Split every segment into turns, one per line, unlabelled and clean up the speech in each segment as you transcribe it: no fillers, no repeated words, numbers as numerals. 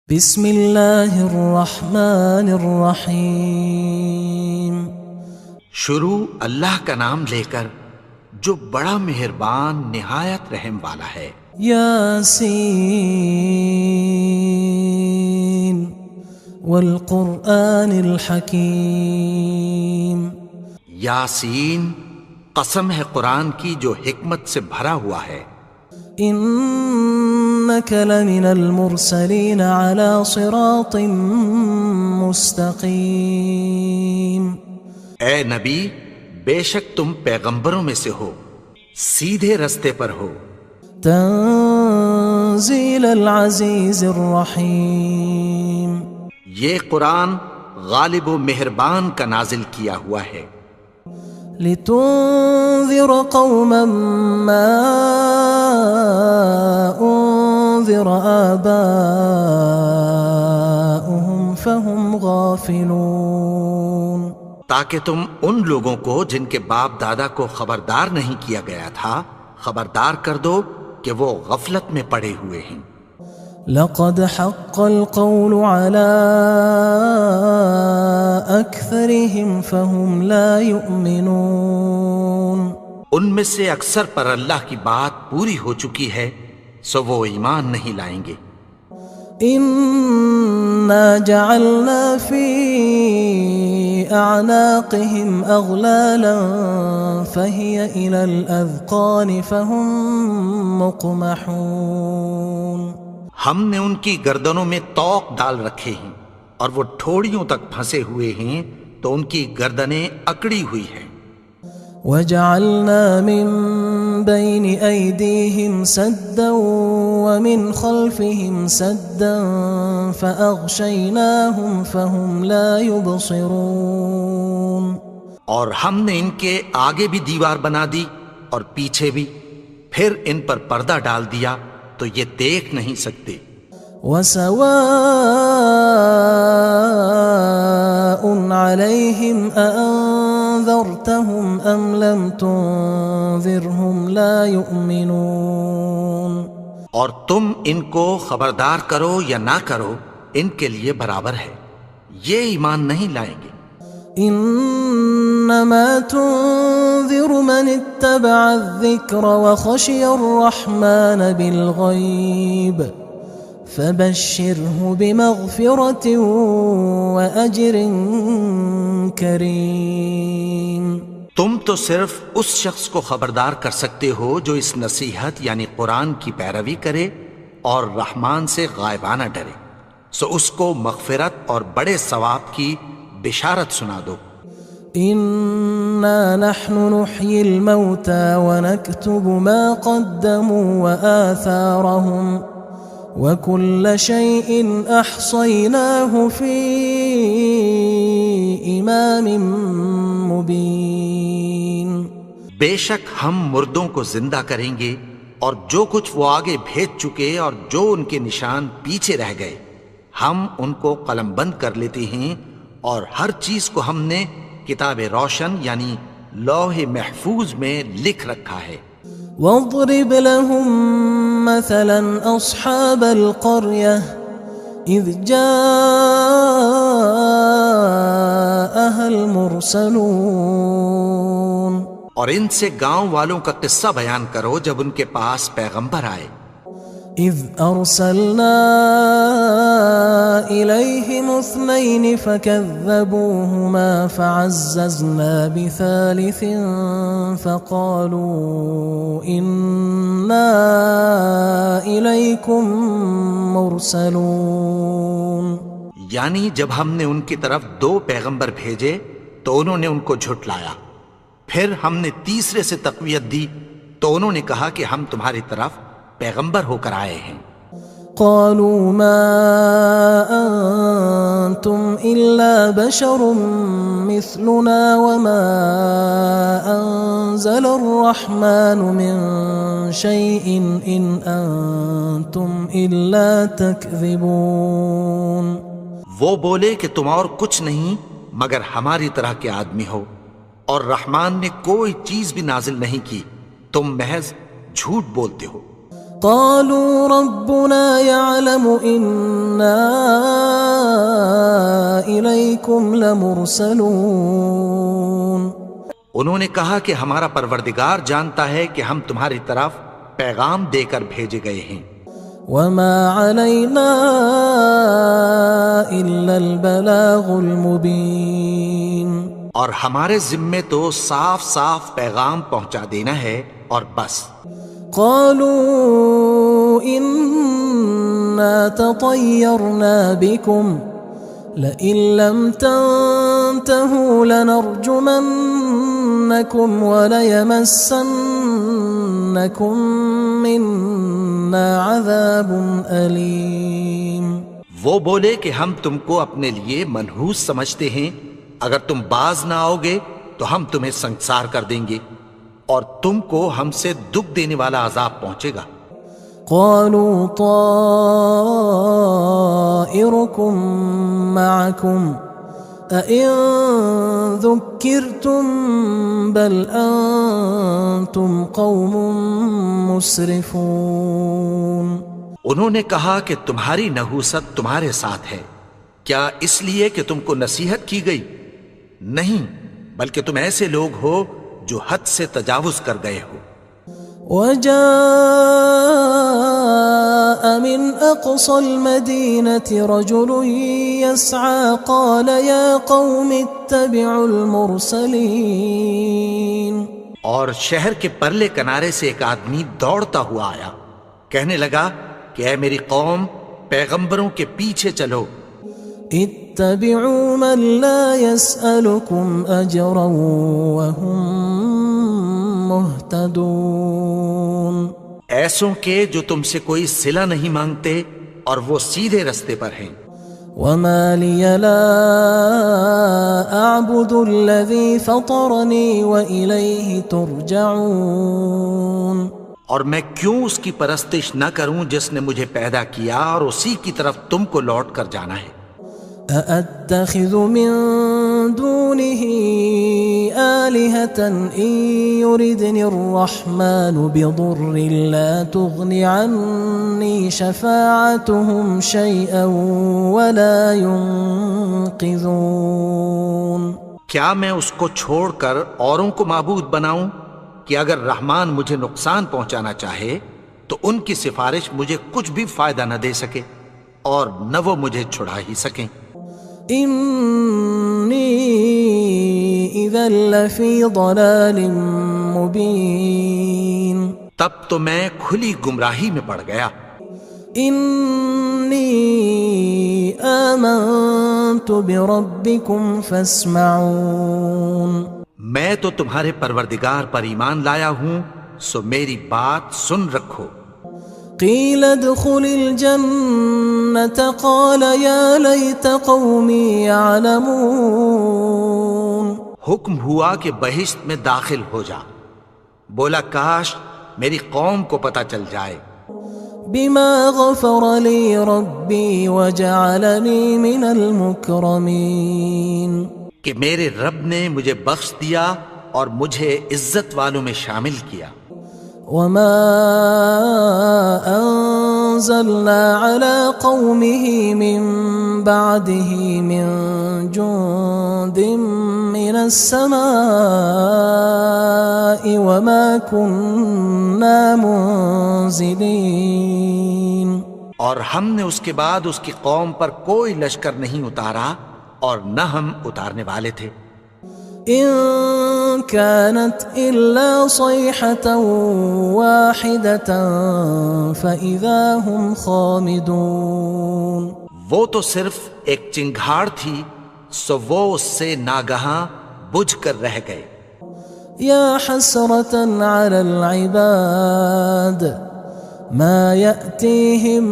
بسم اللہ الرحمن الرحیم۔
شروع اللہ کا نام لے کر جو بڑا مہربان نہایت رحم والا ہے۔
یاسین والقرآن الحکیم۔
یاسین، قسم ہے قرآن کی جو حکمت سے بھرا ہوا ہے۔
انک لمن المرسلین علی صراط مستقیم۔
اے نبی، بے شک تم پیغمبروں میں سے ہو، سیدھے رستے پر ہو۔
تنزیل العزیز الرحیم۔
یہ قرآن غالب و مہربان کا نازل کیا ہوا ہے۔
لتنذر قوما ما انذر آباؤهم فهم غافلون۔
تاکہ تم ان لوگوں کو جن کے باپ دادا کو خبردار نہیں کیا گیا تھا خبردار کر دو کہ وہ غفلت میں پڑے ہوئے ہیں۔
لقد حق القول على أكثرهم فهم لا يؤمنون۔
ان میں سے اکثر پر اللہ کی بات پوری ہو چکی ہے سو وہ ایمان نہیں لائیں گے۔
إنا جعلنا في أعناقهم أغلالا فهي إلى الأذقان فهم مقمحون۔
ہم نے ان کی گردنوں میں طوق ڈال رکھے ہیں اور وہ ٹھوڑیوں تک پھنسے ہوئے ہیں تو ان کی گردنیں اکڑی ہوئی ہیں۔
وجعلنا من بين أيديهم سدا ومن خلفهم سدا فأغشيناهم فهم لا يبصرون۔
اور ہم نے ان کے آگے بھی دیوار بنا دی اور پیچھے بھی، پھر ان پر پردہ ڈال دیا تو یہ دیکھ نہیں سکتے۔
وسواء عليهم أأنذرتهم أم لم تنذرهم لا يؤمنون۔
اور تم ان کو خبردار کرو یا نہ کرو ان کے لیے برابر ہے، یہ ایمان نہیں لائیں گے۔
انما تنذر من اتبع الذکر وخشی الرحمن بالغیب فبشره بمغفرة وأجر کریم۔
تم تو صرف اس شخص کو خبردار کر سکتے ہو جو اس نصیحت یعنی قرآن کی پیروی کرے اور رحمان سے غائبانہ ڈرے، سو اس کو مغفرت اور بڑے ثواب کی بشارت سنا دو۔
انا نحن نحيي الموتى ونكتب ما قدموا وآثارهم وكل شيء احصيناه في امام مبين۔
بے شک ہم مردوں کو زندہ کریں گے اور جو کچھ وہ آگے بھیج چکے اور جو ان کے نشان پیچھے رہ گئے ہم ان کو قلم بند کر لیتے ہیں، اور ہر چیز کو ہم نے کتاب روشن یعنی لوح محفوظ میں لکھ رکھا ہے۔
واضرب لهم مثلا اصحاب القرية اذ جاءها المرسلون۔
اور ان سے گاؤں والوں کا قصہ بیان کرو جب ان کے پاس پیغمبر آئے۔
اذ ارسلنا الیہم اثنین فکذبوہما فعززنا بثالث فقالوا انا الیکم مرسلون۔
یعنی جب ہم نے ان کی طرف 2 پیغمبر بھیجے تو انہوں نے ان کو جھٹلایا، پھر ہم نے تیسرے سے تقویت دی تو انہوں نے کہا کہ ہم تمہاری طرف پیغمبر ہو کر آئے ہیں۔
قالوا ما انتم الا بشر مثلنا وما انزل الرحمن من شيء ان انتم الا تكذبون۔
وہ بولے کہ تم اور کچھ نہیں مگر ہماری طرح کے آدمی ہو، اور رحمان نے کوئی چیز بھی نازل نہیں کی، تم محض جھوٹ بولتے ہو۔
قالوا ربنا يعلم إنا إليكم لمرسلون.
انہوں نے کہا کہ ہمارا پروردگار جانتا ہے کہ ہم تمہاری طرف پیغام دے کر بھیجے گئے ہیں.
وما علينا إلا البلاغ المبين.
اور ہمارے ذمے تو صاف صاف پیغام پہنچا دینا ہے اور بس.
قالوا إنا تطيرنا بكم لئن لم تنتهوا لنرجمنكم وليمسنكم منا عذاب أليم.
وہ بولے کہ ہم تم کو اپنے لیے منحوس سمجھتے ہیں، اگر تم باز نہ آؤ گے تو ہم تمہیں سنگسار کر دیں گے اور تم کو ہم سے دکھ دینے والا عذاب پہنچے گا.
قالوا طائركم معكم أئن ذكرتم بل أنتم قوم مسرفون.
انہوں نے کہا کہ تمہاری نحوست تمہارے ساتھ ہے، کیا اس لیے کہ تم کو نصیحت کی گئی؟ نہیں، بلکہ تم ایسے لوگ ہو جو حد سے تجاوز کر گئے ہو.
وجاء من أقصى المدينة رجل يسعى قال يا قوم اتبعوا المرسلين.
اور شہر کے پرلے کنارے سے ایک آدمی دوڑتا ہوا آیا، کہنے لگا کہ اے میری قوم، پیغمبروں کے پیچھے چلو.
اتبعوا من لا يسألكم أجرا وهم مهتدون.
ایسوں کے جو تم سے کوئی صلہ نہیں مانگتے اور وہ سیدھے رستے پر ہیں.
وما لي لا أعبد الذي فطرني وإليه ترجعون.
اور میں کیوں اس کی پرستش نہ کروں جس نے مجھے پیدا کیا اور اسی کی طرف تم کو لوٹ کر جانا ہے.
أأتخذ من دونه آلهة إن يردني الرحمن بضر لا تغن عني شفاعتهم شيئا ولا ينقذون.
کیا میں اس کو چھوڑ کر اوروں کو معبود بناؤں کہ اگر رحمان مجھے نقصان پہنچانا چاہے تو ان کی سفارش مجھے کچھ بھی فائدہ نہ دے سکے اور نہ وہ مجھے چھڑا ہی سکیں.
إني إذا لفي ضلال مبين.
تب تو میں کھلی گمراہی میں پڑ گیا.
إني آمنت بربكم فاسمعون.
میں تو تمہارے پروردگار پر ایمان لایا ہوں، سو میری بات سن رکھو.
قيل ادخل الجنة قال يا ليت قومي يعلمون.
حکم ہوا کہ بہشت میں داخل ہو جا. بولا کاش میری قوم کو پتہ چل جائے.
بما غفر لي ربي وجعلني من المكرمين.
کہ میرے رب نے مجھے بخش دیا اور مجھے عزت والوں میں شامل کیا.
وما أنزلنا على قومه من بعده من جند من السماء وما كنا منزلين.
اور ہم نے اس کے بعد اس کی قوم پر کوئی لشکر نہیں اتارا اور نہ ہم اتارنے والے تھے.
إن كانت إلا صيحة واحدة فإذا هم خامدون.
وہ تو صرف ایک چنگھاڑ تھی، سو وہ اس سے ناگہاں بجھ کر رہ گئے.
يا حسرة على العباد ما يأتيهم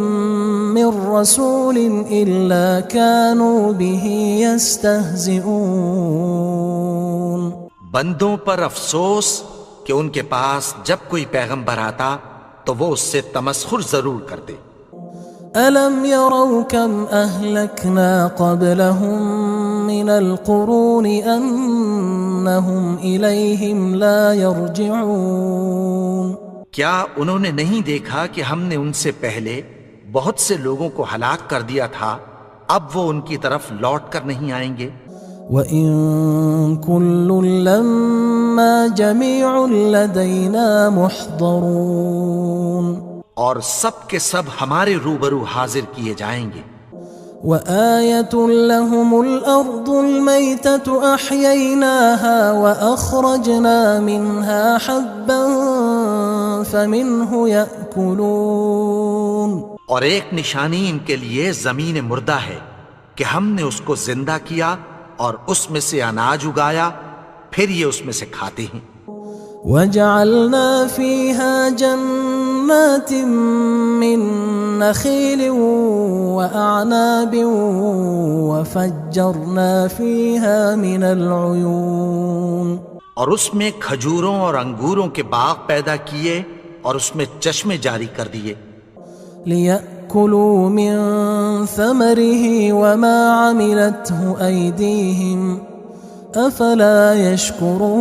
من رسول إلا كانوا به يستهزئون.
بندوں پر افسوس کہ ان کے پاس جب کوئی پیغمبر آتا تو وہ اس سے تمسخر ضرور کرتے.
ألم يروا كم أهلكنا قبلهم من القرون أنهم إليهم لا يرجعون.
کیا انہوں نے نہیں دیکھا کہ ہم نے ان سے پہلے بہت سے لوگوں کو ہلاک کر دیا تھا، اب وہ ان کی طرف لوٹ کر نہیں آئیں گے؟
وَإِن كُلٌّ لَمَّا جَمِيعٌ لَدَيْنَا مُحْضَرُونَ،
اور سب کے سب ہمارے روبرو حاضر کیے جائیں گے۔
وَآيَةٌ لَهُمُ الْأَرْضُ الْمَيْتَةُ أَحْيَيْنَاهَا وَأَخْرَجْنَا مِنْهَا حَبًّا فَمِنْهُ يَأْكُلُونَ،
اور ایک نشانی ان کے لیے زمین مردہ ہے کہ ہم نے اس کو زندہ کیا اور اس میں سے اناج اگایا، پھر یہ اس میں سے کھاتے ہیں۔
وَجَعَلْنَا فِيهَا جَنَّاتٍ مِّن نَخِيلٍ وَأَعْنَابٍ وَفَجَّرْنَا فِيهَا مِنَ الْعُيُونِ،
اور اس میں کھجوروں اور انگوروں کے باغ پیدا کیے اور اس میں چشمے جاری کر دیے،
لِيَأْكُلُوا مِن ثَمَرِهِ وَمَا عَمِلَتْهُ أَيْدِيهِمْ أَفَلَا يَشْكُرُونَ،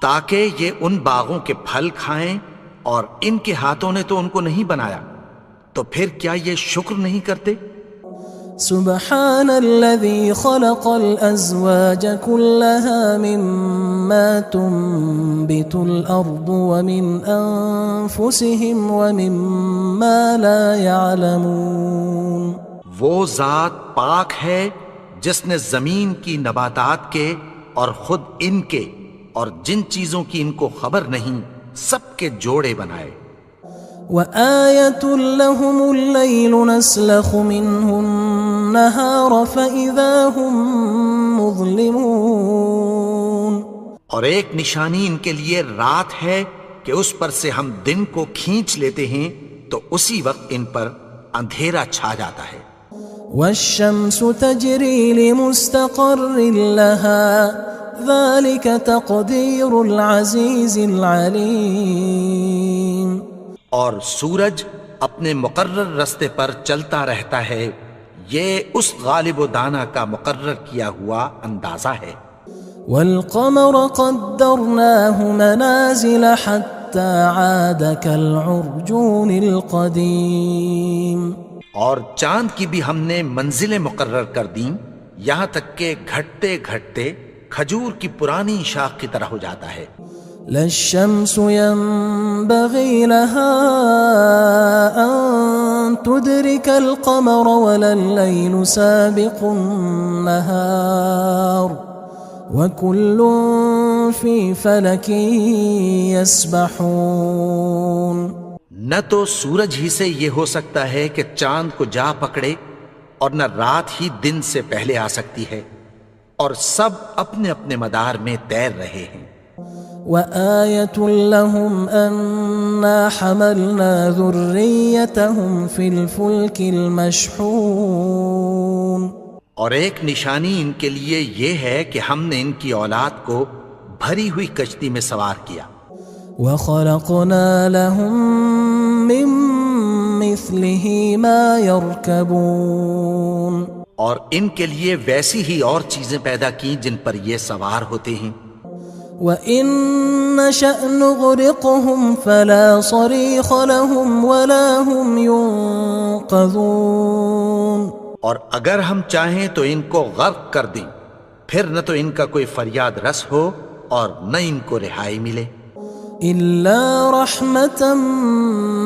تاکہ یہ ان باغوں کے پھل کھائیں، اور ان کے ہاتھوں نے تو ان کو نہیں بنایا، تو پھر کیا یہ شکر نہیں کرتے؟
سبحان الذي خلق الأزواج كلها مما تنبت الأرض ومن أنفسهم ومما لا يعلمون،
وہ ذات پاک ہے جس نے زمین کی نباتات کے اور خود ان کے اور جن چیزوں کی ان کو خبر نہیں سب کے جوڑے بنائے۔
وآية لهم الليل نسلخ منه النهار فإذا هم مظلمون،
اور ایک نشانی ان کے لیے رات ہے کہ اس پر سے ہم دن کو کھینچ لیتے ہیں تو اسی وقت ان پر اندھیرا چھا جاتا ہے۔
والشمس تجري لمستقر لها ذلك تقدير العزيز العليم،
اور سورج اپنے مقرر رستے پر چلتا رہتا ہے، یہ اس غالب و دانا کا مقرر کیا ہوا اندازہ ہے۔
والقمر قدرناه منازل حتى عاد كالعرجون القديم،
اور چاند کی بھی ہم نے منزلیں مقرر کر دیں، یہاں تک کہ گھٹتے گھٹتے کھجور کی پرانی شاخ کی طرح ہو جاتا ہے۔
لا الشمس ينبغي لها أن تدرك القمر ولا الليل سابق النهار وكل في فلك يسبحون،
نہ تو سورج ہی سے یہ ہو سکتا ہے کہ چاند کو جا پکڑے، اور نہ رات ہی دن سے پہلے آ سکتی ہے، اور سب اپنے اپنے مدار میں تیر رہے ہیں۔
وآية لهم أنا حملنا ذريتهم في الفلك المشحون،
اور ایک نشانی ان کے لیے یہ ہے کہ ہم نے ان کی اولاد کو بھری ہوئی کشتی میں سوار کیا۔
وخلقنا لهم من مثله ما يركبون،
اور ان کے لیے ویسی ہی اور چیزیں پیدا کی جن پر یہ سوار ہوتے ہیں۔
وَإِن نَّشَأْ نُغْرِقْهُمْ فَلَا صَرِيخَ لَهُمْ وَلَا هُمْ يُنقَذُونَ،
اور اگر ہم چاہیں تو ان کو غرق کر دیں، پھر نہ تو ان کا کوئی فریاد رس ہو اور نہ ان کو رہائی ملے۔
إِلَّا رَحْمَةً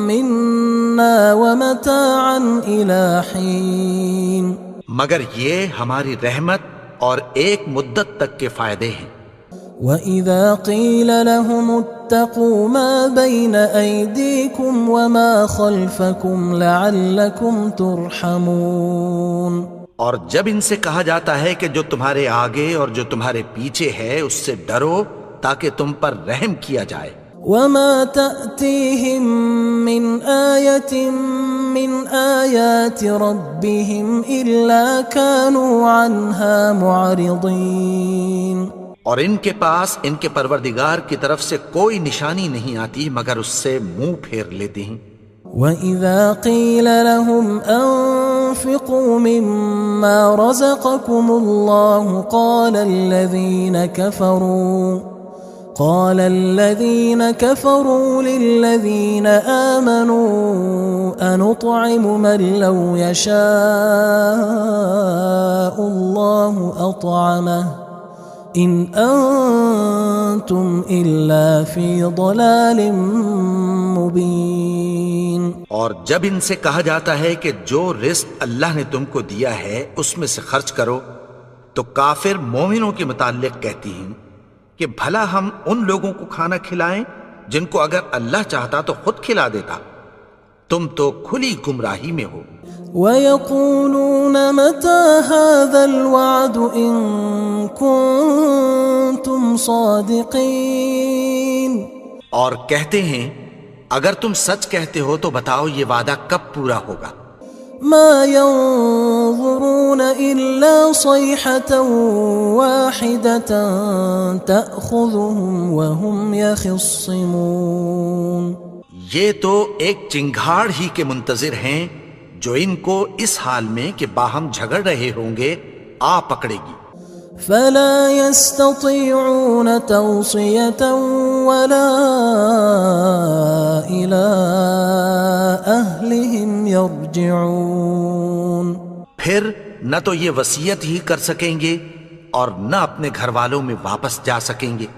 مِنَّا وَمَتَاعًا إِلَى حِينٍ،
مگر یہ ہماری رحمت اور ایک مدت تک کے فائدے ہیں۔
وَإِذَا قِيلَ لَهُمُ اتَّقُوا مَا بَيْنَ أَيْدِيكُمْ وَمَا خَلْفَكُمْ لَعَلَّكُمْ تُرْحَمُونَ،
اور جب ان سے کہا جاتا ہے کہ جو تمہارے آگے اور جو تمہارے پیچھے ہے اس سے ڈرو تاکہ تم پر رحم کیا جائے۔
وَمَا تَأْتِيهِم مِّنْ آيَةٍ مِّنْ آيَاتِ رَبِّهِمْ إِلَّا كَانُوا عَنْهَا مُعْرِضِينَ،
اور ان کے پاس ان کے پروردگار کی طرف سے کوئی نشانی نہیں آتی مگر اس سے منہ پھیر لیتے ہیں۔
وَإِذَا قِيلَ لَهُمْ أَنفِقُوا مِمَّا رَزَقَكُمُ اللَّهُ قال الذين كفروا للذين آمنوا أنطعم من لو يشاء الله أطعمه إن أنتم إلا في ضلال مبين.
اور جب ان سے کہا جاتا ہے کہ جو رزق اللہ نے تم کو دیا ہے اس میں سے خرچ کرو، تو کافر مومنوں کے متعلق کہتی ہیں کہ بھلا ہم ان لوگوں کو کھانا کھلائیں جن کو اگر اللہ چاہتا تو خود کھلا دیتا. تم تو کھلی گمراہی میں ہو.
وَيَقُولُونَ مَتَى هَذَا الْوَعْدُ إِن كُنتُمْ صَادِقِينَ.
اور کہتے ہیں اگر تم سچ کہتے ہو تو بتاؤ یہ وعدہ کب پورا ہوگا.
مَا يَنظُرُونَ إِلَّا صَيْحَةً وَاحِدَةً تَأْخُذُهُمْ وَهُمْ يَخِصِّمُونَ.
یہ تو ایک چنگھاڑ ہی کے منتظر ہیں جو ان کو اس حال میں کہ باہم جھگڑ رہے ہوں گے آ پکڑے گی.
فلا يستطيعون توصية ولا إلى أهلهم يرجعون.
پھر نہ تو یہ وصیت ہی کر سکیں گے اور نہ اپنے گھر والوں میں واپس جا سکیں گے.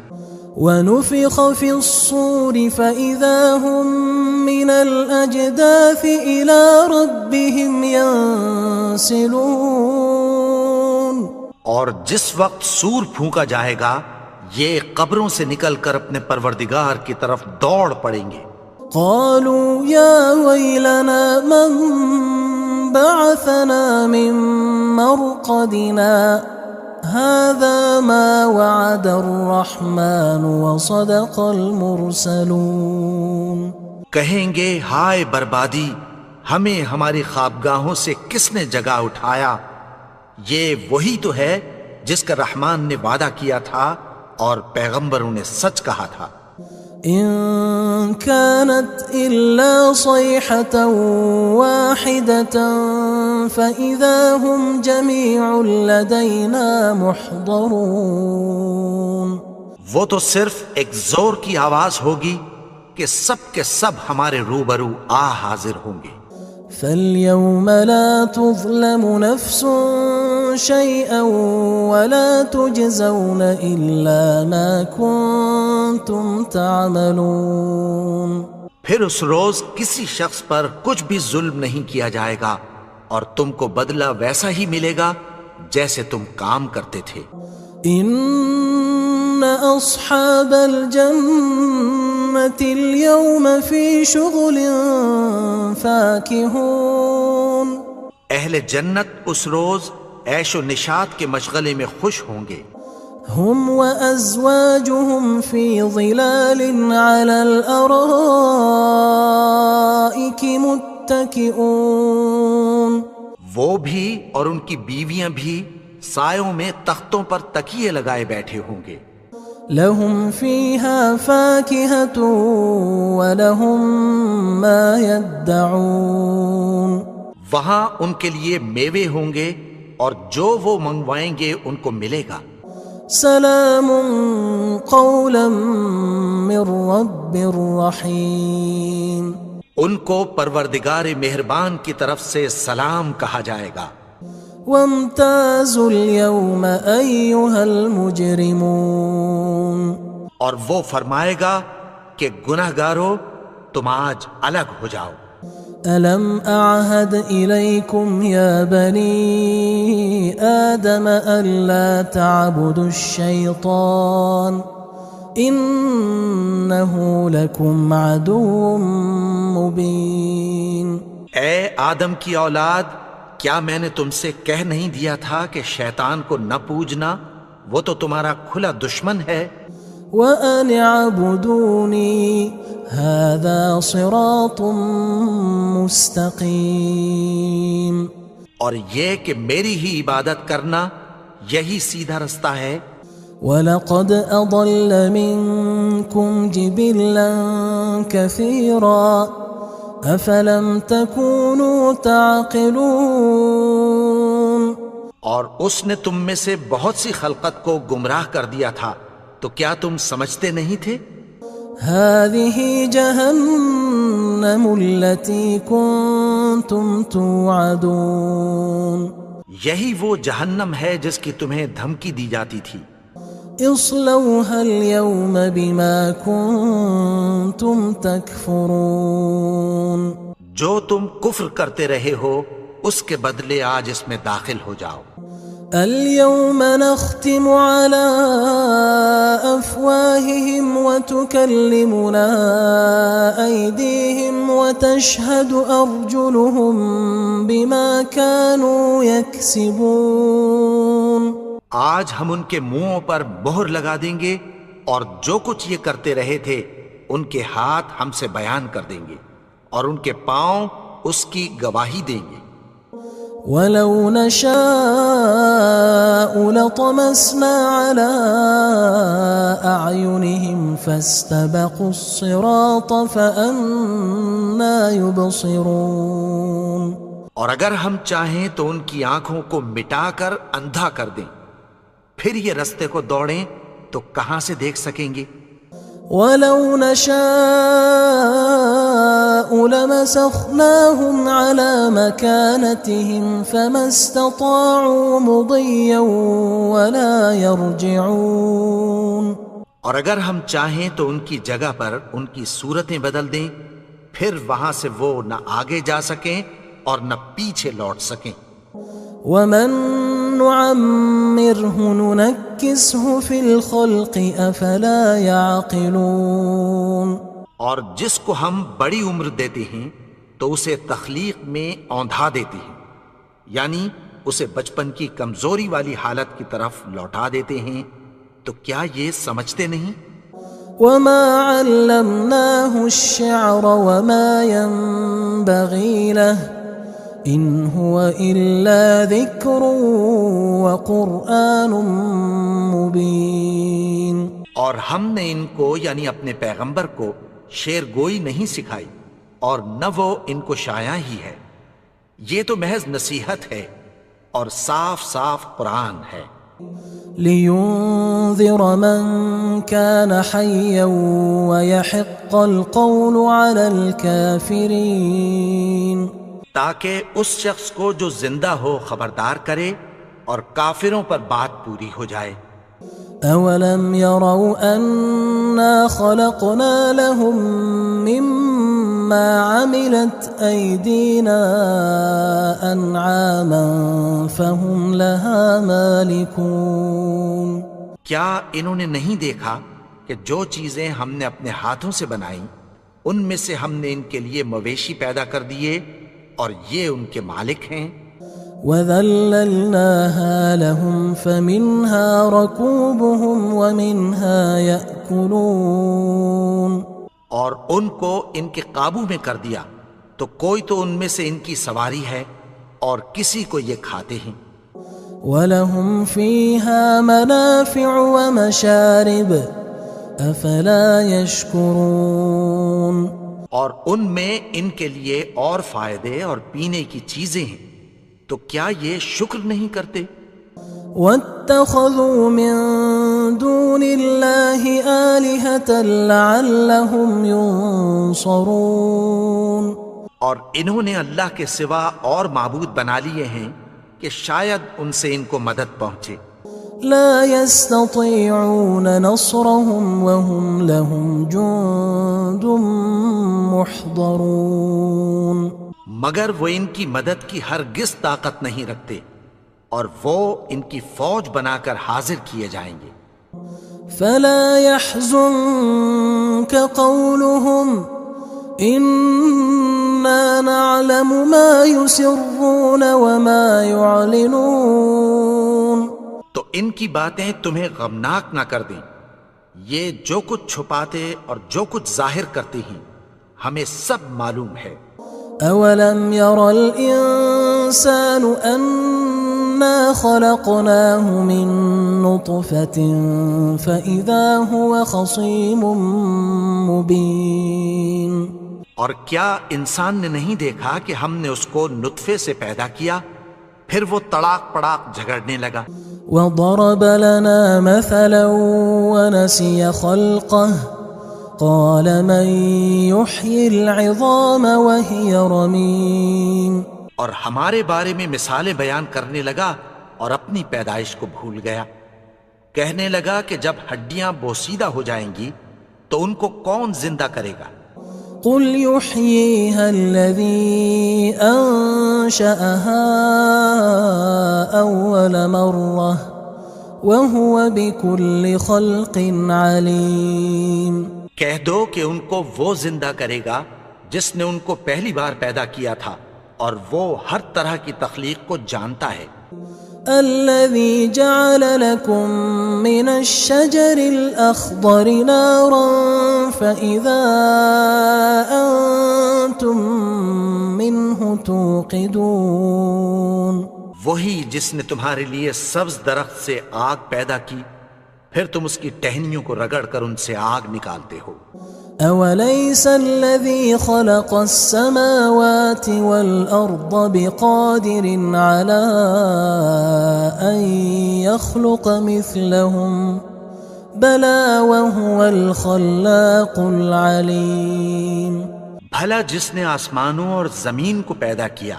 ونفخ في الصور فإذا هم من الأجداث إلى ربهم ينسلون.
اور جس وقت سور پھونکا جائے گا یہ قبروں سے نکل کر اپنے پروردگار کی طرف دوڑ پڑیں گے.
قالوا يا ويلنا من بعثنا من مرقدنا هذا ما وعد الرحمن وصدق المرسلون.
کہیں گے ہائے بربادی، ہمیں ہماری خوابگاہوں سے کس نے جگا اٹھایا. یہ وہی تو ہے جس کا رحمان نے وعدہ کیا تھا اور پیغمبروں نے سچ کہا تھا.
إن كانت إلا صيحة واحدة فإذا هم جميع لدينا محضرون.
وہ تو صرف ایک زور کی آواز ہوگی کہ سب کے سب ہمارے روبرو آ حاضر ہوں گے.
فاليوم لا تظلم نفس شيئا ولا تجزون إلا ما كنتم تعملون.
پھر اس روز کسی شخص پر کچھ بھی ظلم نہیں کیا جائے گا اور تم کو بدلہ ویسا ہی ملے گا جیسے تم کام کرتے تھے.
إن أصحاب الجنة اليوم في شغل فاكهون.
اہل جنت اس روز عیش و نشاط کے مشغلے میں خوش ہوں گے.
هم وأزواجهم في ظلال على الأرائك متكئون.
وہ بھی اور ان کی بیویاں بھی سایوں میں تختوں پر تکیے لگائے بیٹھے ہوں گے.
لهم فيها فاكهة ولهم ما يدعون.
وہاں ان کے لیے میوے ہوں گے اور جو وہ منگوائیں گے ان کو ملے گا.
سلام قولا من رب رحیم.
ان کو پروردگار مہربان کی طرف سے سلام کہا جائے گا.
وامتازوا اليوم أيها المجرمون.
اور وہ فرمائے گا کہ گناہگارو تم آج الگ ہو جاؤ.
ألم أعهد إليكم يا بني آدم ألا تعبدوا الشيطان إنه لكم عدو مبين.
اے آدم کی اولاد، کیا میں نے تم سے کہہ نہیں دیا تھا کہ شیطان کو نہ پوجنا، وہ تو تمہارا کھلا دشمن ہے.
وَأَنِ اعْبُدُونِي هَذَا صِرَاطٌ مُسْتَقِيمٌ.
اور یہ کہ میری ہی عبادت کرنا یہی سیدھا رستہ ہے.
وَلَقَدْ أَضَلَّ مِنْكُمْ جِبِلًّا كَثِيرًا أَفَلَمْ تَكُونُوا تَعْقِلُونَ.
اور اس نے تم میں سے بہت سی خلقت کو گمراہ کر دیا تھا، تو کیا تم سمجھتے نہیں تھے؟
هذه جهنم التي كنتم توعدون
یہی وہ جہنم ہے جس کی تمہیں دھمکی دی جاتی تھی۔
اصلوها اليوم بما كنتم تكفرون
جو تم کفر کرتے رہے ہو اس کے بدلے آج اس میں داخل ہو جاؤ۔
اليوم نختم على أفواههم وتكلمنا أيديهم وتشهد أرجلهم بما كانوا يكسبون
آج ہم ان کے منہوں پر مہر لگا دیں گے اور جو کچھ یہ کرتے رہے تھے ان کے ہاتھ ہم سے بیان کر دیں گے اور ان کے پاؤں اس کی گواہی دیں گے۔
وَلَوْ نَشَاءُ لَطَمَسْنَا عَلَىٰ أَعْيُنِهِمْ فَاسْتَبَقُوا الصِّرَاطَ فَأَنَّىٰ يُبْصِرُونَ
اور اگر ہم چاہیں تو ان کی آنکھوں کو مٹا کر اندھا کر دیں، پھر یہ رستے کو دوڑیں تو کہاں سے دیکھ سکیں گے؟
وَلَوْ نَشَاءُ لَمَسَخْنَاهُمْ عَلَىٰ مَكَانَتِهِمْ فَمَا اسْتَطَاعُوا مُضِيًّا وَلَا يَرْجِعُونَ
اور اگر ہم چاہیں تو ان کی جگہ پر ان کی صورتیں بدل دیں، پھر وہاں سے وہ نہ آگے جا سکیں اور نہ پیچھے لوٹ سکیں۔
وَمَن نُعَمِّرْهُ نُنَكِّسْهُ فِي الْخَلْقِ أَفَلَا يَعْقِلُونَ
اور جس کو ہم بڑی عمر دیتے ہیں تو اسے تخلیق میں اوندھا دیتے ہیں، یعنی اسے بچپن کی کمزوری والی حالت کی طرف لوٹا دیتے ہیں، تو کیا یہ سمجھتے نہیں؟
وَمَا عَلَّمْنَاهُ الشِّعْرَ وَمَا يَنبَغِي لَهُ إِنْ هُوَ إِلَّا ذِكْرٌ وَقُرْآنٌ مُبِينٌ
اور ہم نے ان کو یعنی اپنے پیغمبر کو شعر گوئی نہیں سکھائی اور نہ وہ ان کو شایع ہی ہے، یہ تو محض نصیحت ہے اور صاف صاف قرآن ہے۔
لِيُنذِرَ مَن كَانَ حَيًّا وَيَحِقَّ الْقَوْلُ عَلَى الْكَافِرِينَ
تاکہ اس شخص کو جو زندہ ہو خبردار کرے اور کافروں پر بات پوری ہو جائے۔
أَوَلَمْ يَرَوْا أَنَّا خَلَقْنَا لَهُم مِّمَّا عَمِلَتْ أَيْدِينَا أَنْعَامًا فَهُمْ لَهَا مَالِكُونَ
کیا انہوں نے نہیں دیکھا کہ جو چیزیں ہم نے اپنے ہاتھوں سے بنائیں ان میں سے ہم نے ان کے لیے مویشی پیدا کر دیے اور یہ ان کے مالک ہیں۔
وَذَلَّلْنَاهَا لَهُمْ فَمِنْهَا رَكُوبُهُمْ وَمِنْهَا يَأْكُلُونَ
اور ان کو ان کے قابو میں کر دیا تو کوئی تو ان میں سے ان کی سواری ہے اور کسی کو یہ کھاتے ہیں۔
وَلَهُمْ فِيهَا مَنَافِعُ وَمَشَارِبُ أَفَلَا يَشْكُرُونَ
اور ان میں ان کے لیے اور فائدے اور پینے کی چیزیں ہیں، تو کیا یہ شکر نہیں کرتے؟
وَاتَّخَذُوا مِن دُونِ اللَّهِ آلِهَةً لَعَلَّهُمْ يُنصَرُونَ
اور انہوں نے اللہ کے سوا اور معبود بنا لیے ہیں کہ شاید ان سے ان کو مدد پہنچے۔
لا يستطيعون نصرهم وهم لهم جند محضرون
مگر وہ ان کی مدد کی ہرگز طاقت نہیں رکھتے اور وہ ان کی فوج بنا کر حاضر کیے جائیں گے۔
فلا يحزنك قولهم إنا نعلم ما يسرون وما يعلنون
تو ان کی باتیں تمہیں غمناک نہ کر دیں، یہ جو کچھ چھپاتے اور جو کچھ ظاہر کرتے ہیں ہمیں سب معلوم ہے۔
أَوَلَمْ يَرَ الْإِنسَانُ أَنَّا خَلَقْنَاهُ مِن نُّطْفَةٍ فَإِذَا هُوَ خَصِيمٌ مُّبِينٌ
اور کیا انسان نے نہیں دیکھا کہ ہم نے اس کو نطفے سے پیدا کیا، پھر وہ تڑاک پڑاک جھگڑنے لگا۔
وضرب لنا مثلا ونسي خلقه قال من يحيي العظام وهي رميم.
اور ہمارے بارے میں مثالیں بیان کرنے لگا اور اپنی پیدائش کو بھول گیا. کہنے لگا کہ جب ہڈیاں بوسیدہ ہو جائیں گی تو ان کو کون زندہ کرے گا؟
قل يحييها الذي أنشأها أول مرة وهو بكل خلق عليم.
کہہ دو کہ ان کو وہ زندہ کرے گا جس نے ان کو پہلی بار پیدا کیا تھا اور وہ ہر طرح کی تخلیق کو جانتا ہے.
الذي جعل لكم من الشجر الأخضر نارا فإذا أنتم منه توقدون.
وہی جس نے تمہارے لیے سبز درخت سے آگ پیدا کی پھر تم اس کی ٹہنیوں کو رگڑ کر ان سے آگ نکالتے ہو.
أوليس الذي خلق السماوات والأرض بقادر على أن يخلق مثلهم بلى وهو الخلاق العليم.
بھلا جس نے آسمانوں اور زمین کو پیدا کیا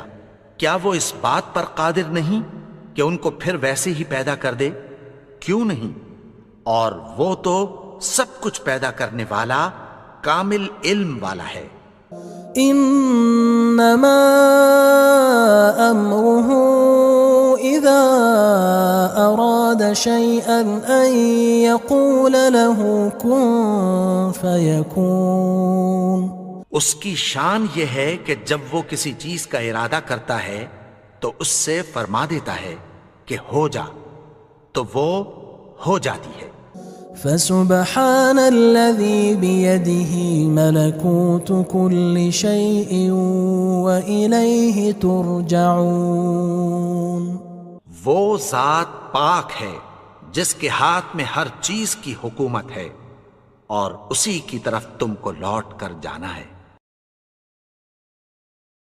کیا وہ اس بات پر قادر نہیں کہ ان کو پھر ویسے ہی پیدا کر دے؟ کیوں نہیں؟ اور وہ تو سب کچھ پیدا کرنے والا کامل علم والا ہے.
انما امره اذا اراد شيئا ان يقول له كن فيكون.
اس کی شان یہ ہے کہ جب وہ کسی چیز کا ارادہ کرتا ہے تو اس سے فرما دیتا ہے کہ ہو جا تو وہ ہو جاتی ہے.
فسبحان الذي بيده ملكوت كل شيء وإليه ترجعون.
وہ ذات پاک ہے جس کے ہاتھ میں ہر چیز کی حکومت ہے اور اسی کی طرف تم کو لوٹ کر جانا ہے.